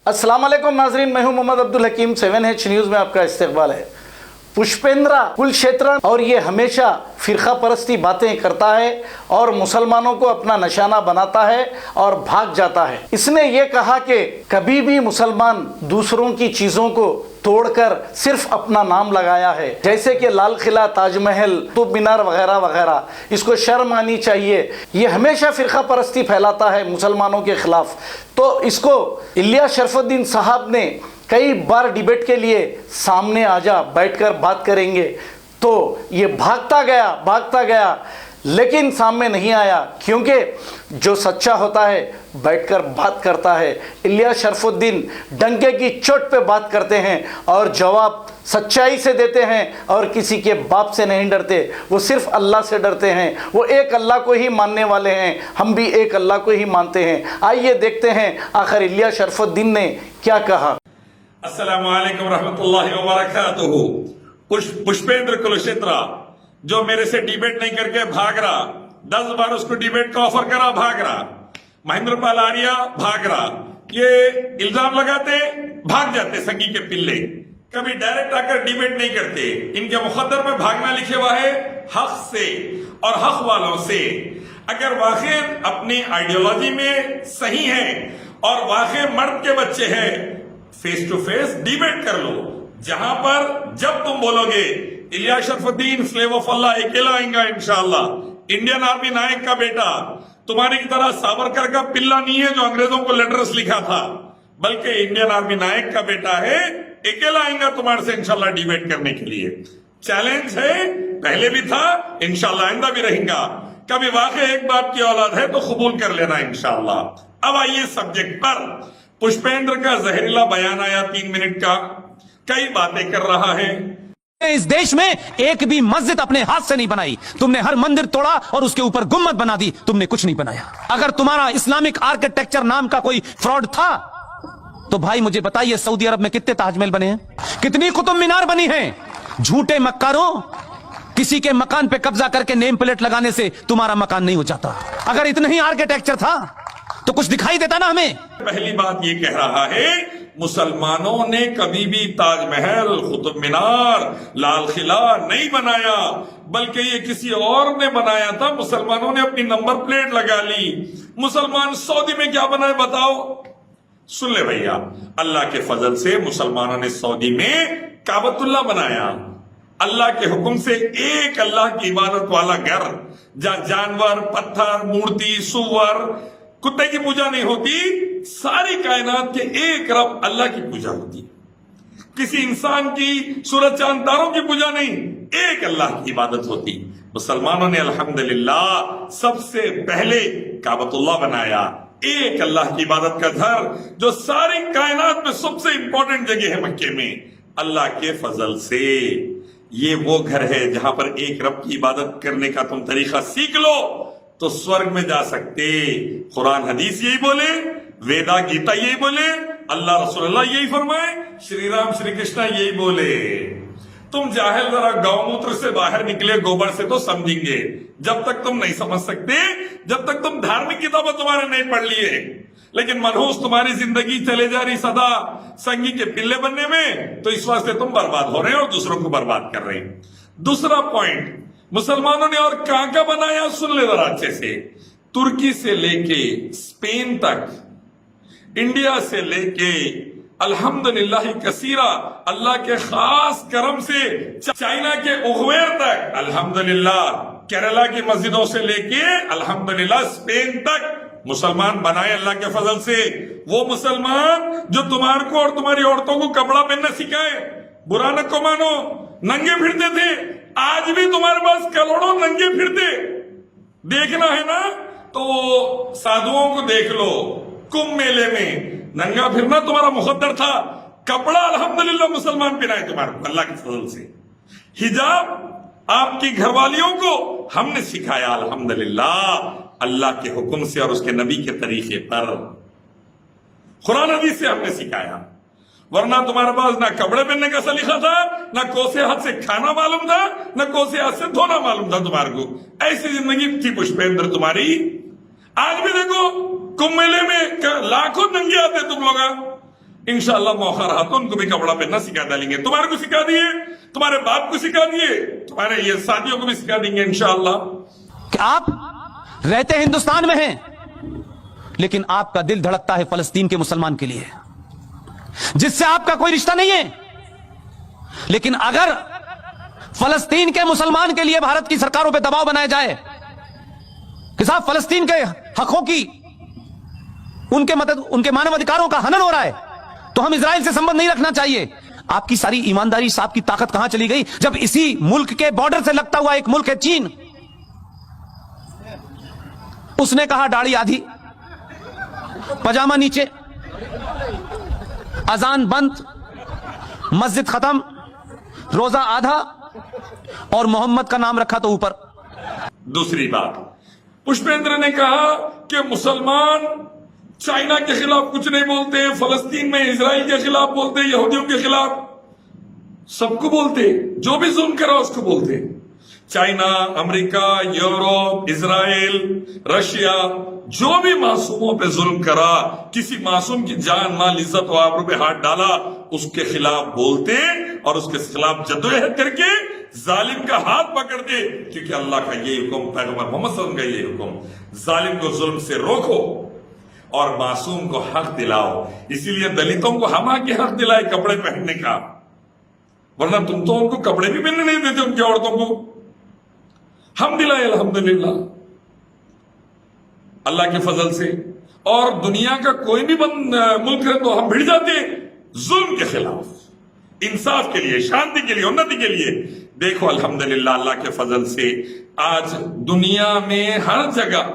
अस्सलाम वालेकुम नाजरीन, मैं हूं मोहम्मद अब्दुल हकीम। 7H न्यूज़ में आपका इस्तकबाल है। पुष्पेंद्र कुलक्षेत्रन और ये हमेशा फ़िरका परस्ती बातें करता है और मुसलमानों को अपना निशाना बनाता है और भाग जाता है। इसने ये कहा कि कभी भी मुसलमान दूसरों की चीज़ों को तोड़कर सिर्फ अपना नाम लगाया है, जैसे कि लाल किला, ताजमहल, कुतुब मीनार वगैरह वगैरह। इसको शर्म आनी चाहिए। ये हमेशा फ़िरका परस्ती फैलाता है मुसलमानों के ख़िलाफ़। तो इसको इलियास शरफुद्दीन साहब ने कई बार डिबेट के लिए सामने आ जा, बैठकर बात करेंगे, तो ये भागता गया लेकिन सामने नहीं आया, क्योंकि जो सच्चा होता है बैठकर बात करता है। इलियास शरफुद्दीन डंके की चोट पे बात करते हैं और जवाब सच्चाई से देते हैं और किसी के बाप से नहीं डरते, वो सिर्फ अल्लाह से डरते हैं। वो एक अल्लाह को ही मानने वाले हैं, हम भी एक अल्लाह को ही मानते हैं। आइए देखते हैं आखिर इलियास शरफुद्दीन ने क्या कहा। अस्सलाम वालेकुम रहमतुल्लाहि व बरकातुहू। पुष्पेंद्र कुलक्षेत्र जो मेरे से डिबेट नहीं करके भाग रहा, 10 बार उसको डिबेट का ऑफर करा, भाग रहा। महेंद्र पाल आर्या भाग रहा। ये इल्जाम लगाते भाग जाते संगी के पिल्ले, कभी डायरेक्ट आकर डिबेट नहीं करते। इनके मुकद्दर में भागना लिखे हुआ है हक से और हक वालों से। अगर वाकई अपनी आइडियोलॉजी में सही है और वाकई मर्द के बच्चे हैं, फेस टू फेस डिबेट कर लो। जहां पर जब तुम बोलोगे इलियास शरफुद्दीन स्लेव ऑफ अल्लाह अकेला आएगा इंशाअल्लाह, इंडियन आर्मी नायक का बेटा, तुम्हारी की तरह सावरकर का पिल्ला नहीं है जो अंग्रेजों को लेटर्स लिखा था, बल्कि इंडियन आर्मी नायक का बेटा है, अकेला आएगा तुम्हारे से इंशाअल्लाह डिबेट करने के लिए। चैलेंज है, पहले भी था, इंशाअल्लाह आइंदा भी रहेगा। कभी वाकई एक बाप की औलाद है तो कबूल कर लेना इंशाअल्लाह। अब आइए सब्जेक्ट पर। पुष्पेंद्र का जहरीला बयान आया 3 मिनट का, कई बातें कर रहा है। इस देश में एक भी मस्जिद अपने हाथ से नहीं बनाई, तुमने हर मंदिर तोड़ा और उसके ऊपर गुम्मद बना दी, तुमने कुछ नहीं बनाया। अगर तुम्हारा इस्लामिक आर्किटेक्चर नाम का कोई फ्रॉड था तो भाई मुझे बताइए, सऊदी अरब में कितने ताजमहल बने हैं, कितनी कुतुब मीनार बनी है? झूठे मक्कारों, किसी के मकान पे कब्जा करके नेम प्लेट लगाने से तुम्हारा मकान नहीं हो जाता। अगर इतना ही आर्किटेक्चर था तो कुछ दिखाई देता ना हमें। पहली बात ये कह रहा है, मुसलमानों ने कभी भी ताजमहल, कुतुब मीनार, लाल किला नहीं बनाया, बल्कि ये किसी और ने बनाया था। मुसलमानों ने अपनी नंबर प्लेट लगा ली। मुसलमान सऊदी में क्या बनाए बताओ? सुन ले भैया, अल्लाह के फजल से मुसलमानों ने सऊदी में काबतुल्लाह बनाया। अल्लाह के हुक्म से एक अल्लाह की इबादत वाला घर, जहां जानवर, पत्थर, मूर्ति, सुअर, कुत्ते की पूजा नहीं होती, सारी कायनात के एक रब अल्लाह की पूजा होती। किसी इंसान की, सूरज चांद तारों की पूजा नहीं, एक अल्लाह की इबादत होती। मुसलमानों ने अल्हम्दुलिल्लाह सबसे पहले काबतुल्लाह बनाया, एक अल्लाह की इबादत का घर, जो सारी कायनात में सबसे इंपॉर्टेंट जगह है मक्के में। अल्लाह के फजल से ये वो घर है जहां पर एक रब की इबादत करने का तुम तरीका सीख लो तो स्वर्ग में जा सकते। कुरान हदीस यही बोले, वेदा गीता यही बोले, अल्लाह रसूलुल्लाह यही फरमाए, श्री राम श्री कृष्णा यही बोले। तुम जाहिल जरा गौमूत्र से बाहर निकले, गोबर से तो समझेंगे। जब तक तुम नहीं समझ सकते, जब तक तुम धार्मिक किताबें तुम्हारे नहीं पढ़ लिए, लेकिन मनहूस तुम्हारी जिंदगी चले जा रही सदा संगी के पिल्ले बनने में, तो इस वास्ते तुम बर्बाद हो रहे हैं और दूसरों को बर्बाद कर रहे हैं। दूसरा पॉइंट, मुसलमानों ने और कहां का बनाया, सुन ले जरा अच्छे से। तुर्की से लेके स्पेन तक, इंडिया से लेके अल्हम्दुलिल्लाह कसीरा, अल्लाह के खास करम से चाइना के उगवेर तक, अल्हम्दुलिल्लाह केरला की मस्जिदों से लेके अल्हम्दुलिल्लाह स्पेन तक मुसलमान बनाए अल्लाह के फजल से। वो मुसलमान जो तुम्हारे को और तुम्हारी औरतों को कपड़ा पहनना सिखाए, बुरा न को मानो, नंगे फिरते थे, आज भी तुम्हारे पास करोड़ों नंगे फिरते। देखना है ना तो साधुओं को देख लो, कुंभ मेले में नंगा फिरना तुम्हारा मुकद्दर था, कपड़ा अल्हम्दुलिल्लाह मुसलमान पहनाए तुम्हारे को अल्लाह के फजल से। हिजाब आपकी घरवालियों को हमने सिखाया अल्हम्दुलिल्लाह, अल्लाह के हुक्म से और उसके नबी के तरीके पर, कुरान हदीस से हमने सिखाया। वरना तुम्हारे पास ना कपड़े पहनने का सलीका था, ना कोसे हाथ से खाना मालूम था, ना कोसे हाथ से धोना मालूम था तुम्हारे को। ऐसी जिंदगी थी पुष्पेंद्र तुम्हारी। आज भी देखो कुंभ मेले में लाखों नंगे आते तुम लोग, इंशाअल्लाह मौका रहा तो उनको भी कपड़ा पहनना सिखा डालेंगे। तुम्हारे को सिखा दिए, तुम्हारे बाप को सिखा दिए, तुम्हारे ये साथियों को भी सिखा देंगे इंशाअल्लाह। कि आप रहते हिंदुस्तान में हैं, लेकिन आपका दिल धड़कता है फलस्तीन के मुसलमान के लिए, जिससे आपका कोई रिश्ता नहीं है। लेकिन अगर फलस्तीन के मुसलमान के लिए भारत की सरकारों पे दबाव बनाया जाए कि साहब फलस्तीन के हकों की, उनके मानव अधिकारों का हनन हो रहा है, तो हम इजराइल से संबंध नहीं रखना चाहिए, आपकी सारी ईमानदारी, आपकी ताकत कहां चली गई? जब इसी मुल्क के बॉर्डर से लगता हुआ एक मुल्क है चीन, उसने कहा दाढ़ी आधी, पजामा नीचे, अजान बंद, मस्जिद खत्म, रोजा आधा, और मोहम्मद का नाम रखा तो ऊपर। दूसरी बात, पुष्पेंद्र ने कहा कि मुसलमान चाइना के खिलाफ कुछ नहीं बोलते, फलस्तीन में इजराइल के खिलाफ बोलते, यहूदियों के खिलाफ, सबको बोलते, जो भी जुल्म करा उसको बोलते। China, America, Europe, Israel, Russia, जो भी मासूमों पे जुल्म करा, किसी मासूम की जान, माल, इज्जत और आबरू पे हाथ डाला, उसके खिलाफ बोलते और उसके खिलाफ जद्दोजहद करके जालिम का हाथ पकड़ते, क्योंकि अल्लाह का ये हुक्म, पैगंबर मोहम्मद सल्लल्लाहु अलैहि वसल्लम का ये हुक्म, जालिम को जुल्म से रोको और मासूम को हक दिलाओ। इसीलिए दलितों को हम आके हक दिलाए कपड़े पहनने का, वरना तुम तो उनको कपड़े भी पहनने नहीं देते, उनकी औरतों को हम दिलाए अल्हम्दुलिल्लाह अल्लाह के फजल से। और दुनिया का कोई भी मुल्क है तो हम भिड़ जाते जुल्म के खिलाफ, इंसाफ के लिए, शांति के लिए, उन्नति के लिए। देखो अल्हम्दुलिल्लाह अल्लाह के फजल से आज दुनिया में हर जगह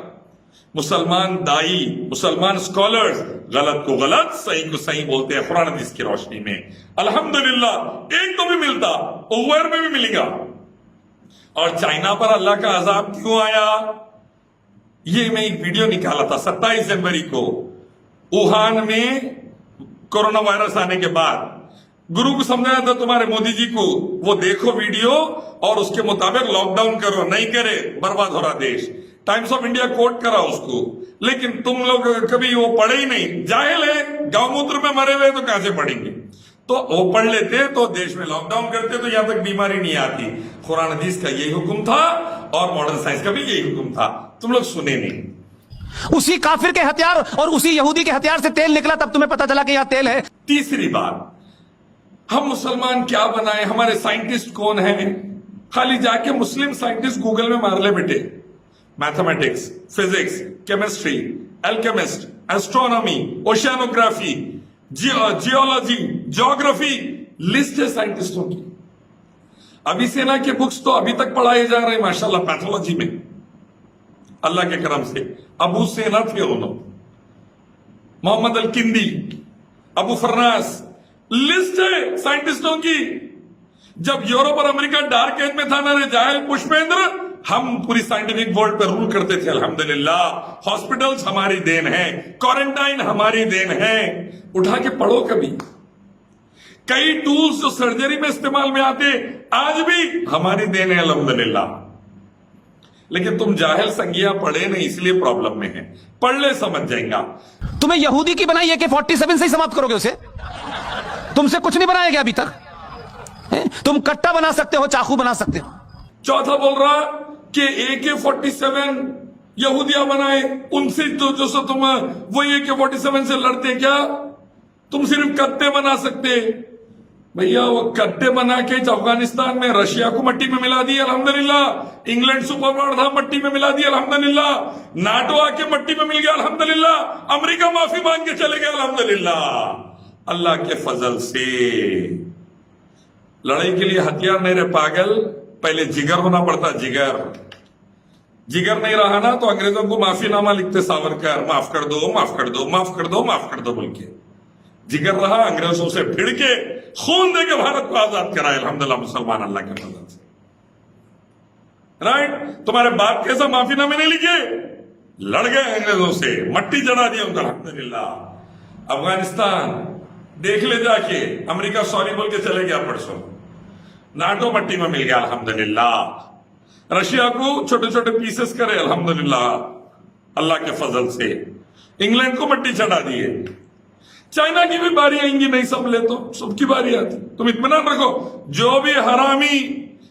मुसलमान दाई, मुसलमान स्कॉलर्स गलत को गलत, सही को सही बोलते हैं कुरान हदीस की रोशनी में। अल्हम्दुलिल्लाह एक तो भी मिलता, ओवर में भी मिलेगा। और चाइना पर अल्लाह का अजाब क्यों आया, ये मैं एक वीडियो निकाला था 27 जनवरी को, वुहान में कोरोना वायरस आने के बाद गुरु को समझाया था तुम्हारे मोदी जी को, वो देखो वीडियो और उसके मुताबिक लॉकडाउन करो, नहीं करे बर्बाद हो रहा देश। टाइम्स ऑफ इंडिया कोट करा उसको, लेकिन तुम लोग कभी वो पढ़े ही नहीं, जाहिल है, गौमूत्र में मरे हुए तो कहां से पढ़ेंगे। तो वो पढ़ लेते तो देश में लॉकडाउन करते तो यहां तक बीमारी नहीं आती। कुरान हदीस का यही हुक्म था और मॉडर्न साइंस का भी यही हुक्म था, तुम लोग सुने नहीं। उसी काफिर के हथियार और उसी यहूदी के हथियार से तेल निकला, तब तुम्हें पता चला कि यहां तेल है। तीसरी बात, हम मुसलमान क्या बनाए, हमारे साइंटिस्ट कौन है? खाली जाके मुस्लिम साइंटिस्ट गूगल में मार ले बेटे, mathematics, physics, chemistry, alchemist, astronomy, oceanography, geology, geography, list है साइंटिस्टों की। अभी सेना के बुक्स तो अभी तक पढ़ाए जा रहे हैं माशाल्लाह पैथोलॉजी में, अल्लाह के करम से। अबू सेना थे उन्होंने, मोहम्मद अल किंदी, अबू फरनास, लिस्ट है साइंटिस्टों की। जब यूरोप और अमेरिका डार्क एज में था ना रे जाहिल पुष्पेंद्र, हम पूरी साइंटिफिक वर्ल्ड पर रूल करते थे अल्हम्दुलिल्लाह। हॉस्पिटल्स हमारी देन है, क्वारंटाइन हमारी देन है। उठा के पढ़ो कभी, कई टूल्स जो सर्जरी में इस्तेमाल में आते आज भी हमारी देन है अल्हम्दुलिल्लाह। लेकिन तुम जाहिल संज्ञा पढ़े नहीं, इसलिए प्रॉब्लम में है। पढ़ ले समझ जाएगा। तुम्हें यहूदी की बनाई AK-47 से ही समाप्त करोगे उसे, तुमसे कुछ नहीं बनाया गया अभी तक। तुम कट्टा बना सकते हो, चाकू बना सकते हो। चौथा बोल रहा कि AK-47 यहूदिया बनाए, उनसे तो जो तुम वो AK-47 से लड़ते क्या? तुम सिर्फ कट्टे बना सकते भैया। वो कट्टे बना के अफगानिस्तान में रशिया को मट्टी में मिला दिए अल्हम्दुलिल्लाह। इंग्लैंड सुपर पावर था, मट्टी में मिला दिया अल्हम्दुलिल्लाह। नाटो आके मट्टी में मिल गया अल्हम्दुलिल्लाह। अमेरिका माफी मांग के चले गया अल्हम्दुलिल्लाह। अल्लाह के फजल से लड़ाई के लिए हथियार नहीं रहे पागल, पहले जिगर होना पड़ता। जिगर नहीं रहा ना तो अंग्रेजों को माफीनामा लिखते सावरकर, माफ कर दो, माफ कर दो, माफ कर दो, माफ कर दो बोल के। जिगर रहा, अंग्रेजों से भिड़ के खून दे के भारत को आजाद कराए अल्हम्दुलिल्लाह मुसलमान अल्लाह के फजल से। राइट, तुम्हारे बाप कैसा माफीनामे नहीं लिखे, लड़ गए अंग्रेजों से, मट्टी चढ़ा दी उनका अल्हम्दुलिल्लाह। अफगानिस्तान देख ले जाके, अमेरिका सॉरी बोल के चले गया परसों। नाटो मट्टी में मिल गया अल्हम्दुलिल्लाह। रशिया को छोटे छोटे पीसेस करे अल्हम्दुलिल्लाह अल्लाह के फजल से। इंग्लैंड को मट्टी चढ़ा दिए। चाइना की भी बारी आएंगी, नहीं संभले तो सबकी बारी आती। तुम इत्मीनान रखो, जो भी हरामी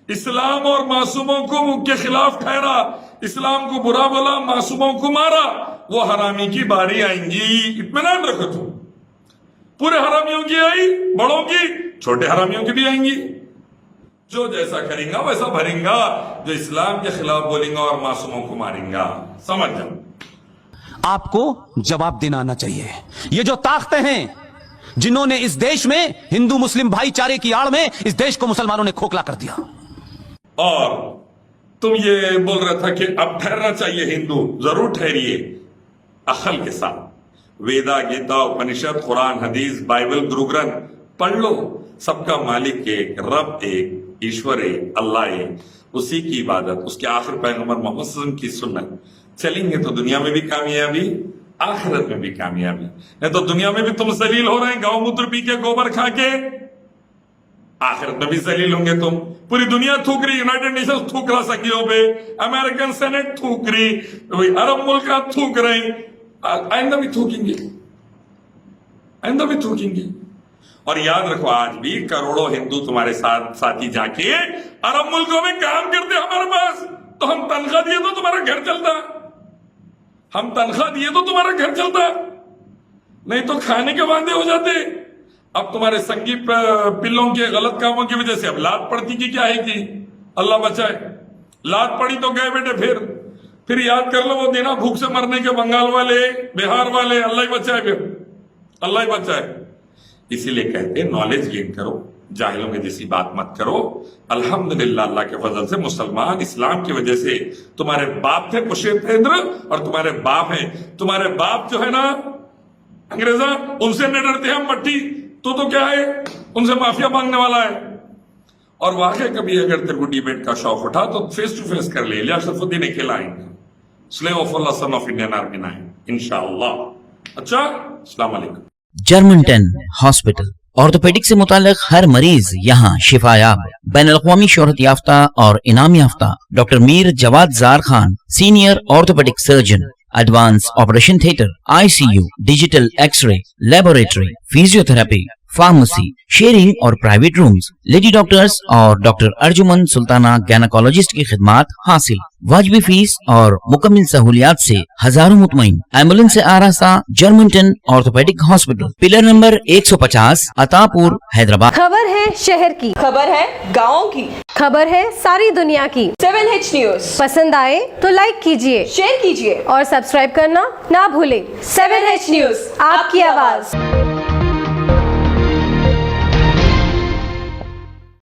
इस्लाम और मासूमों को के खिलाफ ठहरा, इस्लाम को बुरा बोला, मासूमों को मारा, वो हरामी की बारी आएंगी, इत्मीनान रखो तुम। पूरे हरामियों की आई, बड़ों की, छोटे हरामियों की भी आएंगी। जो जैसा करेगा वैसा भरेगा, जो इस्लाम के खिलाफ बोलेगा और मासूमों को मारेगा। समझ जाओ, आपको जवाब देना आना चाहिए। ये जो ताकतें हैं जिन्होंने इस देश में हिंदू मुस्लिम भाईचारे की आड़ में इस देश को मुसलमानों ने खोखला कर दिया। और तुम ये बोल रहा था कि अब ठहरना चाहिए हिंदू, जरूर ठहरिए अक्ल के साथ। वेदा, गीता, उपनिषद, कुरान, हदीस, बाइबल, गुरु ग्रंथ पढ़ लो। सबका मालिक एक, रब एक, ईश्वर एक, अल्लाह एक, उसी की इबादत, उसके आखिर पैगंबर मोहम्मद सल्लल्लाहु अलैहि वसल्लम की सुन्नत चलेंगे तो दुनिया में भी कामयाबी, आखिरत में भी कामयाबी। नहीं तो दुनिया में भी तुम जलील हो रहे हैं, गौमूत्र पी के, गोबर खा के, आखिरत में भी जलील होंगे तुम। पूरी दुनिया थूक रही, यूनाइटेड नेशंस थूक रहा सखियों पे, अमेरिकन सेनेट थूक रही, अरब मुल्क थूक रही, आइंदा भी थूकेंगे, आइंदा भी थूकेंगे। और याद रखो, आज भी करोड़ों हिंदू तुम्हारे साथ साथी जाके अरब मुल्कों में काम करते हमारे पास, तो हम तनख्वाह दिए तो तुम्हारा घर चलता, हम तनख्वाह दिए तो तुम्हारा घर चलता, नहीं तो खाने के वादे हो जाते। अब तुम्हारे संगी पिल्लों के गलत कामों की वजह से अब लात पड़ती की क्या है कि अल्लाह बचाए, लात पड़ी तो गए बेटे। फिर याद कर लो वो दिन भूख से मरने के बंगाल वाले, बिहार वाले, अल्लाह ही बचाए, फिर अल्लाह ही बचाए। इसीलिए कहते हैं नॉलेज गेन करो, जाहिलों में जैसी बात मत करो। अल्हम्दुलिल्लाह, अल्लाह के फजल से मुसलमान इस्लाम की वजह से, तुम्हारे बाप थे कुशेतेंद्र और तुम्हारे बाप है, तुम्हारे बाप जो है ना अंग्रेजा, उनसे न डरते हम मट्टी, तो क्या है, उनसे माफिया मांगने वाला है। और वाकई कभी अगर तेरे को डिबेट का शौक उठा तो फेस टू फेस कर ले, इलियास शरफुद्दीन अकेला आएंगे, slave of Allah, son of Indian army ना है इंशाअल्लाह। अच्छा, अस्सलाम वालेकुम। जर्मनटन हॉस्पिटल, ऑर्थोपेडिक से मुताल्लिक हर मरीज यहाँ शिफायाब। बैनुल-अक़वामी शोहरत याफ्ता और इनाम याफ्ता doctor Mir Jawad Zar Khan, senior orthopaedic surgeon, advance operation theatre, ICU, digital X ray, laboratory, physiotherapy, pharmacy, sharing और प्राइवेट रूम्स, लेडी डॉक्टर्स और डॉक्टर अर्जुमन सुल्ताना गैनकोलॉजिस्ट की खिदमात हासिल। वाजिबी फीस और मुकम्मल सहूलियात से हजारों मुतमईन। एम्बुलेंस से आरास्ता Germanton orthopaedic hospital, pillar number 150, Attapur, Hyderabad. खबर है शहर की, खबर है गाँव की, खबर है सारी दुनिया की। 7H न्यूज पसंद आए तो लाइक कीजिए, शेयर कीजिए और सब्सक्राइब करना ना भूलें। 7H न्यूज, आपकी आवाज।